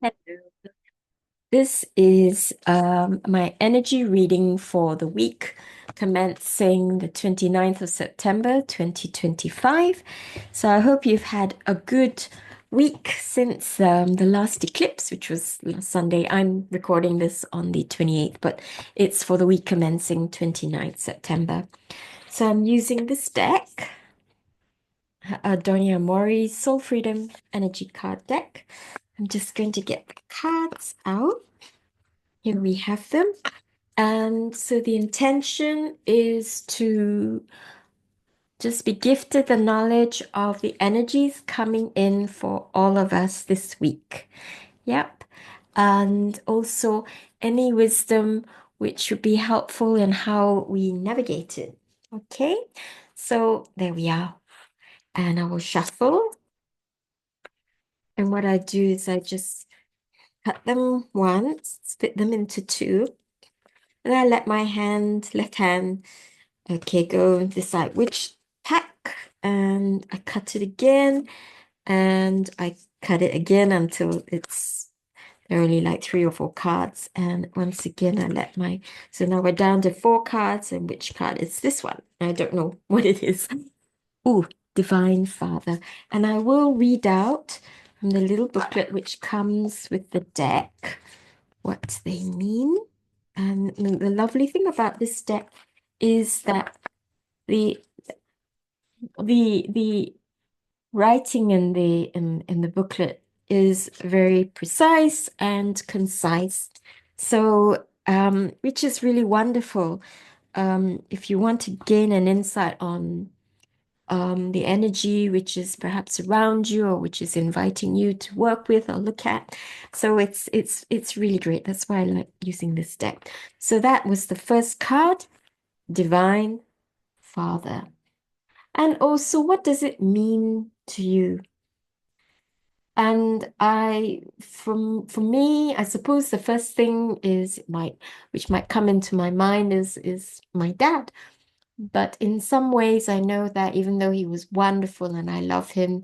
Hello. This is my energy reading for the week commencing the 29th of September 2025. So I hope you've had a good week since the last eclipse, which was last Sunday. I'm recording this on the 28th, but it's for the week commencing 29th September. So I'm using this deck, Donia Mori's Soul Freedom Energy Card Deck. I'm just going to get the cards out. Here we have them. And so the intention is to just be gifted the knowledge of the energies coming in for all of us this week. Yep. And also any wisdom which would be helpful in how we navigate it. Okay. So there we are. And I will shuffle. And what I do is I just cut them once, split them into two. And I let my left hand, okay, go and decide which pack. And I cut it again. And I cut it again until there are only like 3 or 4 cards. And once again, so now we're down to 4 cards. And which card is this one? I don't know what it is. Ooh, Divine Father. And I will read out from the little booklet which comes with the deck what they mean. And the lovely thing about this deck is that the the writing in the booklet is very precise and concise. So which is really wonderful. If you want to gain an insight on the energy which is perhaps around you or which is inviting you to work with or look at. So it's really great. That's why I like using this deck. So that was the first card, Divine Father. And also, what does it mean to you? And for me, I suppose the first thing which might come into my mind is my dad. But in some ways, I know that even though he was wonderful and I love him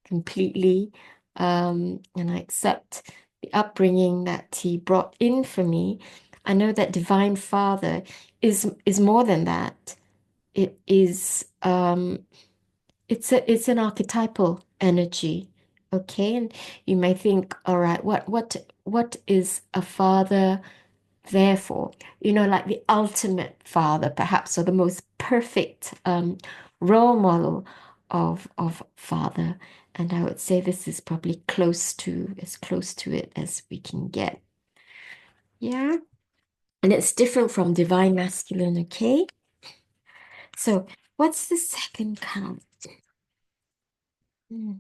completely, and I accept the upbringing that he brought in for me, I know that Divine Father is more than that. It is it's an archetypal energy, okay? And you may think, all right, what is a father there for? Like the ultimate father, perhaps, or the most perfect role model of father. And I would say this is probably as close to it as we can get. Yeah. And it's different from divine masculine, okay? So what's the second card? Hmm.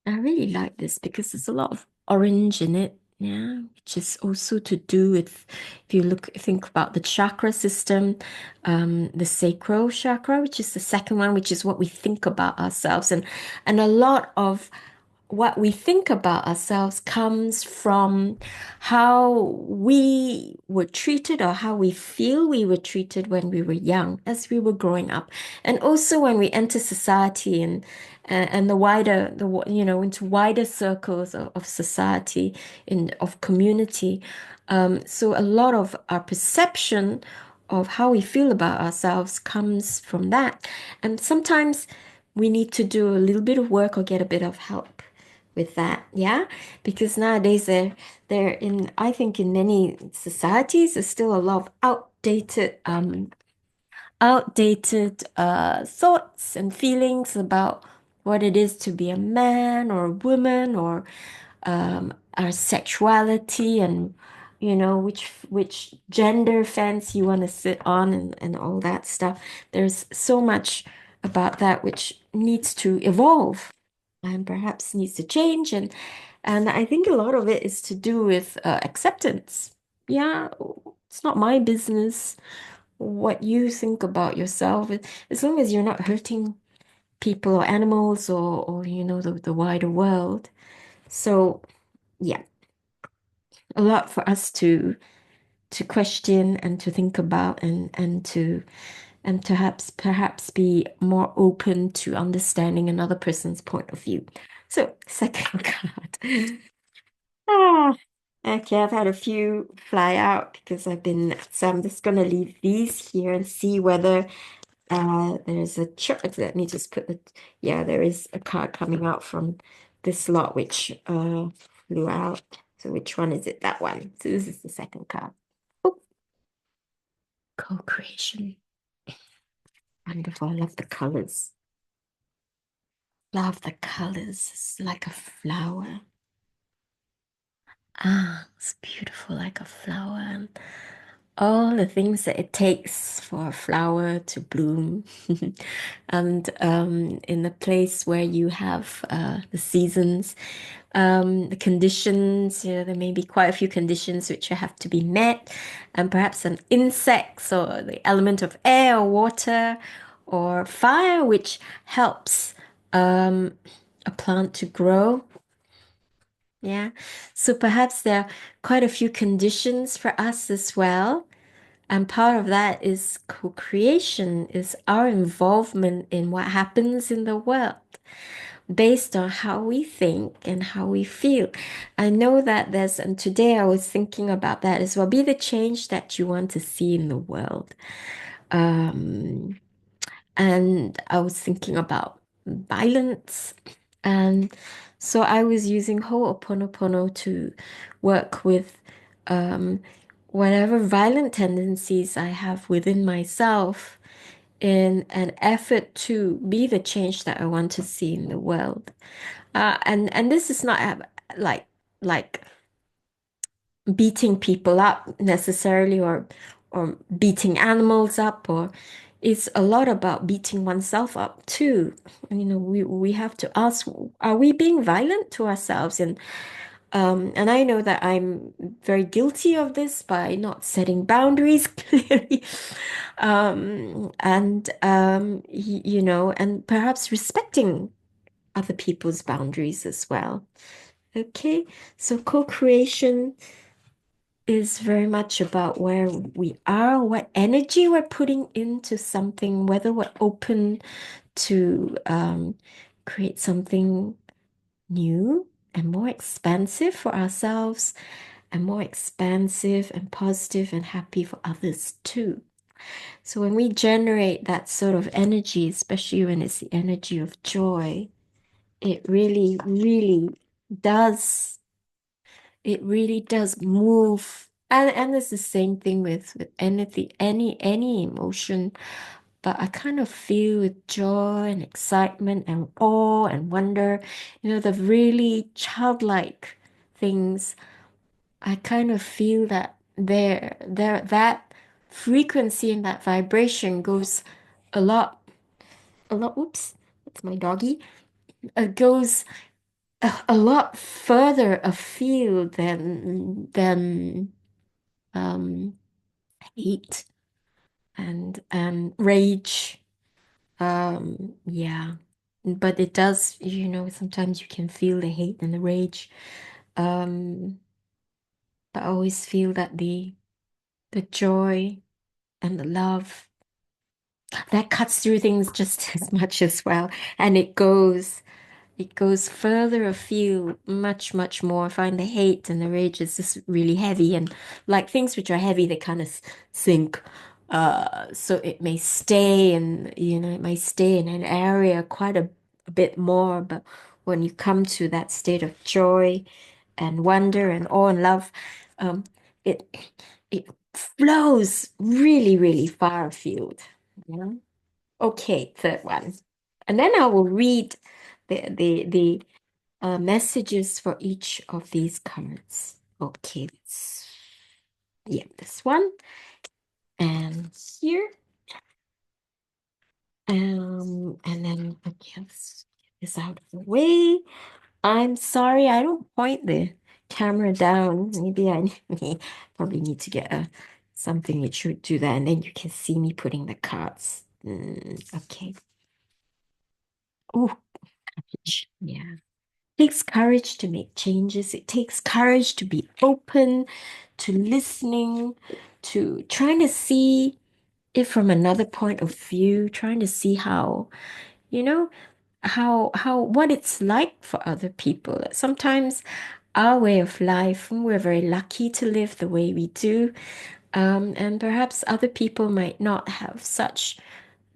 I really like this because there's a lot of orange in it, yeah, which is also to do with if you think about the chakra system, the sacral chakra, which is the second one, which is what we think about ourselves, and a lot of what we think about ourselves comes from how we were treated or how we feel we were treated when we were young, as we were growing up, and also when we enter society and into wider circles of society of community. So a lot of our perception of how we feel about ourselves comes from that, and sometimes we need to do a little bit of work or get a bit of help with that, yeah, because nowadays I think in many societies there's still a lot of outdated thoughts and feelings about what it is to be a man or a woman or our sexuality and which gender fence you want to sit on and all that stuff. There's so much about that which needs to evolve and perhaps needs to change and I think a lot of it is to do with acceptance. Yeah, it's not my business what you think about yourself, as long as you're not hurting people or animals or the wider world. So yeah, a lot for us to question and to think about and perhaps be more open to understanding another person's point of view. So second card. Ah, okay, I've had a few fly out because so I'm just gonna leave these here and see whether there's a chart. Let me just put yeah, there is a card coming out from this lot which flew out. So which one is it? That one. So this is the second card. Oh, co-creation. Wonderful. I love the colors. Love the colors. It's like a flower. Ah, it's beautiful like a flower. And all the things that it takes for a flower to bloom. And in the place where you have the seasons, the conditions, there may be quite a few conditions which have to be met, and perhaps some insects or the element of air or water or fire, which helps a plant to grow. Yeah. So perhaps there are quite a few conditions for us as well. And part of that is co-creation, is our involvement in what happens in the world based on how we think and how we feel. I know that and today I was thinking about that as well. Be the change that you want to see in the world. Um, and I was thinking about violence. And so I was using Ho'oponopono to work with um, whatever violent tendencies I have within myself in an effort to be the change that I want to see in the world. And this is not like like beating people up necessarily or beating animals up, or it's a lot about beating oneself up too. We have to ask, are we being violent to ourselves? And I know that I'm very guilty of this by not setting boundaries clearly. And perhaps respecting other people's boundaries as well. Okay, so co-creation is very much about where we are, what energy we're putting into something, whether we're open to create something new and more expansive for ourselves, and more expansive and positive and happy for others too. So when we generate that sort of energy, especially when it's the energy of joy, it really, really does it really does move. And it's the same thing with anything, any emotion. But I kind of feel with joy and excitement and awe and wonder, the really childlike things. I kind of feel that that frequency and that vibration goes a lot, oops, that's my doggy. It goes a lot further afield than um, hate and rage. Yeah, but it does. Sometimes you can feel the hate and the rage. Um, but I always feel that the joy and the love that cuts through things just as much as well, and it goes further afield, much, much more. I find the hate and the rage is just really heavy, and like things which are heavy, they kind of sink. So it may stay, and it may stay in an area quite a bit more, but when you come to that state of joy and wonder and awe and love, um, it it flows really, really far afield. Yeah. Okay, third one. And then I will read the messages for each of these cards. Okay, yeah, this one and here. And then okay, let's get this out of the way. I'm sorry, I don't point the camera down. Maybe I probably need to get something which should do that, and then you can see me putting the cards. Okay. Oh, yeah. Takes courage to make changes. It takes courage to be open to listening, to trying to see it from another point of view, trying to see how, you know, how what it's like for other people. Sometimes our way of life. We're very lucky to live the way we do. And perhaps other people might not have such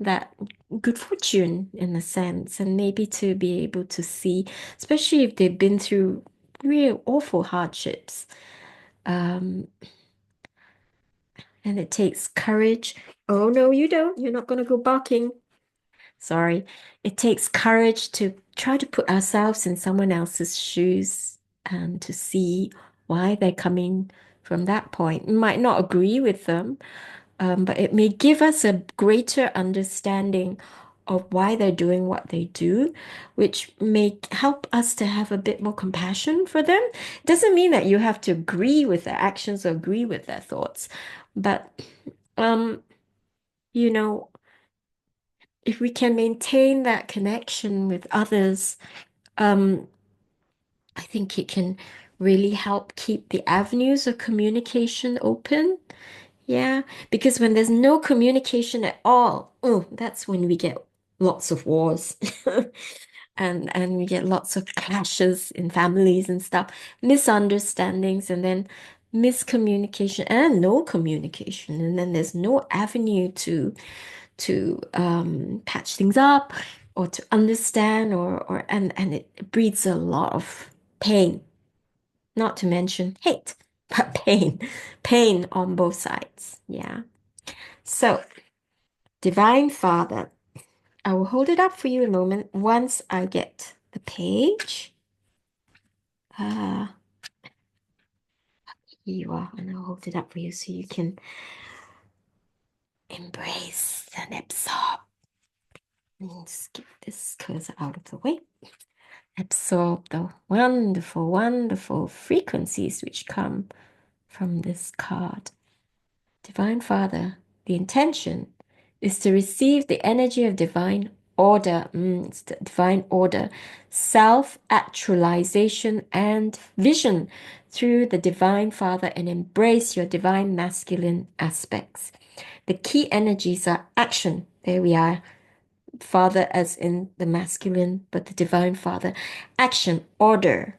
that good fortune in a sense, and maybe to be able to see, especially if they've been through real awful hardships. Um, and it takes courage. Oh, no, you don't. You're not going to go barking. Sorry. It takes courage to try to put ourselves in someone else's shoes and to see why they're coming from that point. We might not agree with them, but it may give us a greater understanding of why they're doing what they do, which may help us to have a bit more compassion for them. Doesn't mean that you have to agree with their actions or agree with their thoughts, but um, you know, if we can maintain that connection with others, um, I think it can really help keep the avenues of communication open. Yeah, because when there's no communication at all, oh, that's when we get lots of wars and we get lots of clashes in families and stuff, misunderstandings and then miscommunication and no communication. And then there's no avenue to patch things up or to understand or and it breeds a lot of pain, not to mention hate, but pain on both sides. Yeah. So, Divine Father, I will hold it up for you a moment once I get the page. Uh, Here you are, and I'll hold it up for you so you can embrace and absorb. Let's get this cursor out of the way. Absorb the wonderful, wonderful frequencies which come from this card. Divine Father, the intention is to receive the energy of divine order, it's the divine order, self-actualization and vision through the Divine Father and embrace your divine masculine aspects. The key energies are action. There we are. Father as in the masculine, but the Divine Father. Action, order,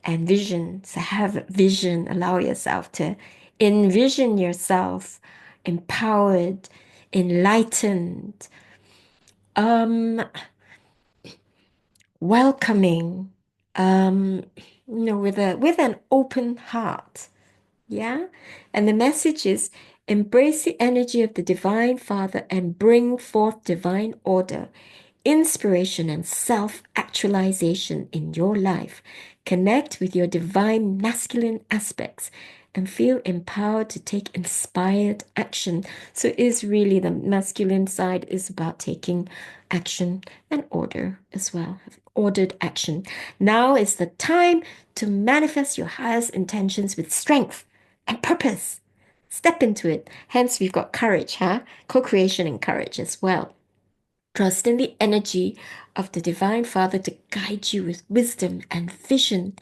and vision. So have vision. Allow yourself to envision yourself empowered, enlightened, um, welcoming, with an open heart. Yeah. And the message is embrace the energy of the Divine Father and bring forth divine order, inspiration, and self-actualization in your life. Connect with your divine masculine aspects and feel empowered to take inspired action. So it is really the masculine side is about taking action and order as well. Ordered action. Now is the time to manifest your highest intentions with strength and purpose. Step into it. Hence, we've got courage, huh? Co-creation and courage as well. Trust in the energy of the Divine Father to guide you with wisdom and vision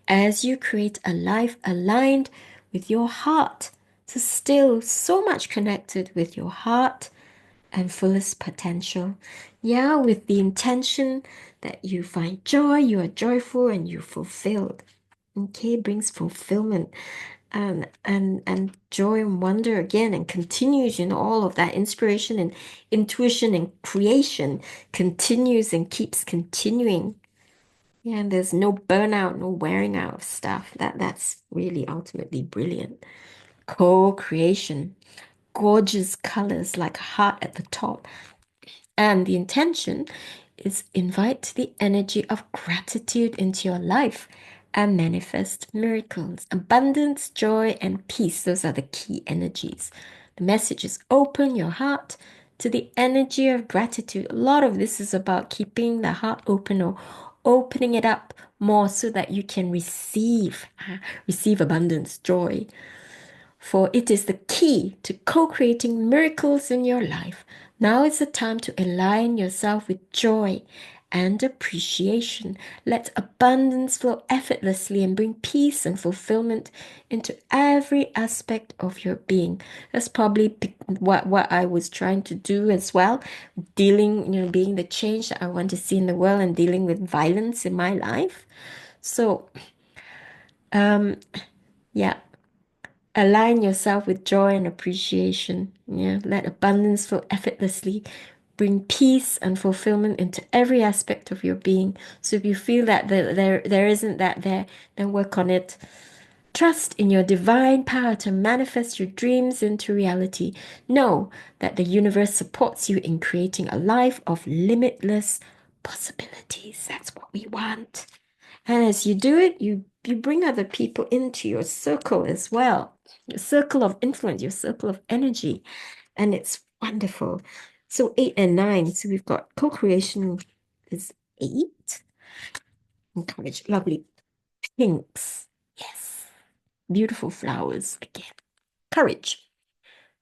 as you create a life aligned with your heart. So, still so much connected with your heart and fullest potential. Yeah, with the intention that you find joy, you are joyful, and you're fulfilled. Okay, brings fulfillment and joy and wonder again and continues, all of that inspiration and intuition and creation continues and keeps continuing. Yeah, and there's no burnout, no wearing out of stuff. That's really ultimately brilliant. Co-creation, gorgeous colors like a heart at the top. And the intention is invite the energy of gratitude into your life and manifest miracles. Abundance, joy, and peace. Those are the key energies. The message is open your heart to the energy of gratitude. A lot of this is about keeping the heart open or opening it up more so that you can receive abundance, joy, for it is the key to co-creating miracles in your life. Now is the time to align yourself with joy and appreciation. Let abundance flow effortlessly and bring peace and fulfillment into every aspect of your being. That's probably what I was trying to do as well, dealing, being the change that I want to see in the world and dealing with violence in my life. So Um, yeah. Align yourself with joy and appreciation. Yeah. Let abundance flow effortlessly. Bring peace and fulfillment into every aspect of your being. So if you feel that there isn't that there, then work on it. Trust in your divine power to manifest your dreams into reality. Know that the universe supports you in creating a life of limitless possibilities. That's what we want. And as you do it, you bring other people into your circle as well. Your circle of influence, your circle of energy. And it's wonderful. So 8 and 9. So we've got co-creation is 8. Encourage lovely pinks. Yes. Beautiful flowers again. Courage.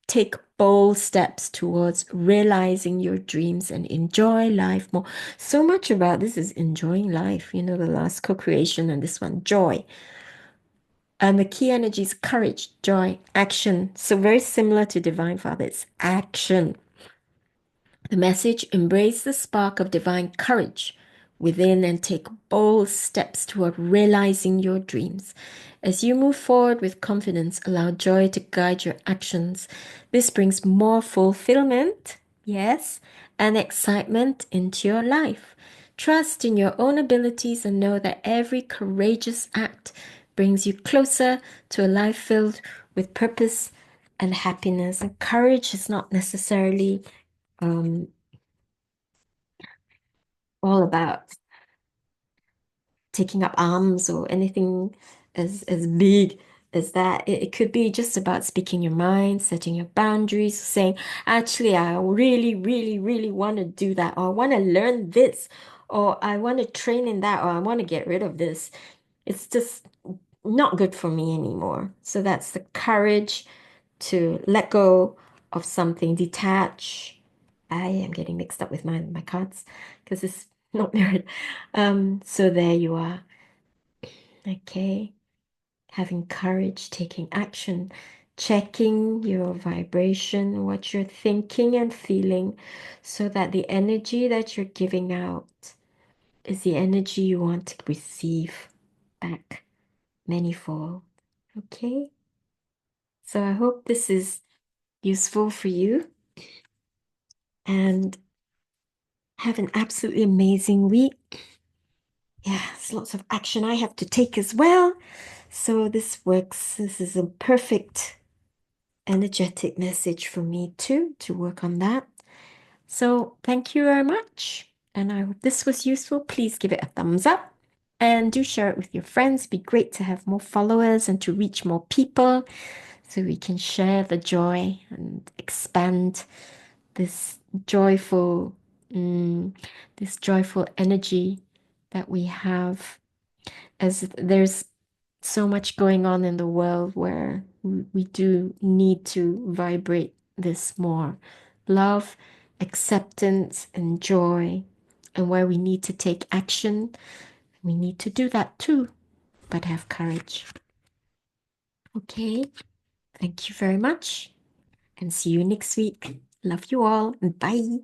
Take bold steps towards realizing your dreams and enjoy life more. So much about this is enjoying life. You know, the last co-creation and this one, joy. And the key energy is courage, joy, action. So very similar to Divine Father, it's action. The message: embrace the spark of divine courage within and take bold steps toward realizing your dreams. As you move forward with confidence, allow joy to guide your actions. This brings more fulfillment, yes, and excitement into your life. Trust in your own abilities and know that every courageous act brings you closer to a life filled with purpose and happiness. And courage is not necessarily um, all about taking up arms or anything as big as that. It could be just about speaking your mind, setting your boundaries, saying, actually, I really, really, really want to do that, or I want to learn this, or I want to train in that, or I want to get rid of this. It's just not good for me anymore. So that's the courage to let go of something, detach. I am getting mixed up with my cards because it's not mirrored. So there you are. Okay. Having courage, taking action, checking your vibration, what you're thinking and feeling, so that the energy that you're giving out is the energy you want to receive back manifold. Okay. So I hope this is useful for you and have an absolutely amazing week. Yeah, there's lots of action I have to take as well. So this works. This is a perfect energetic message for me too to work on that. So thank you very much. And I hope this was useful. Please give it a thumbs up and do share it with your friends. It'd be great to have more followers and to reach more people so we can share the joy and expand this joyful, this joyful energy that we have, as there's so much going on in the world where we do need to vibrate this more love, acceptance, and joy, and where we need to take action. We need to do that too, but have courage. Okay, thank you very much, and see you next week. Love you all, and bye.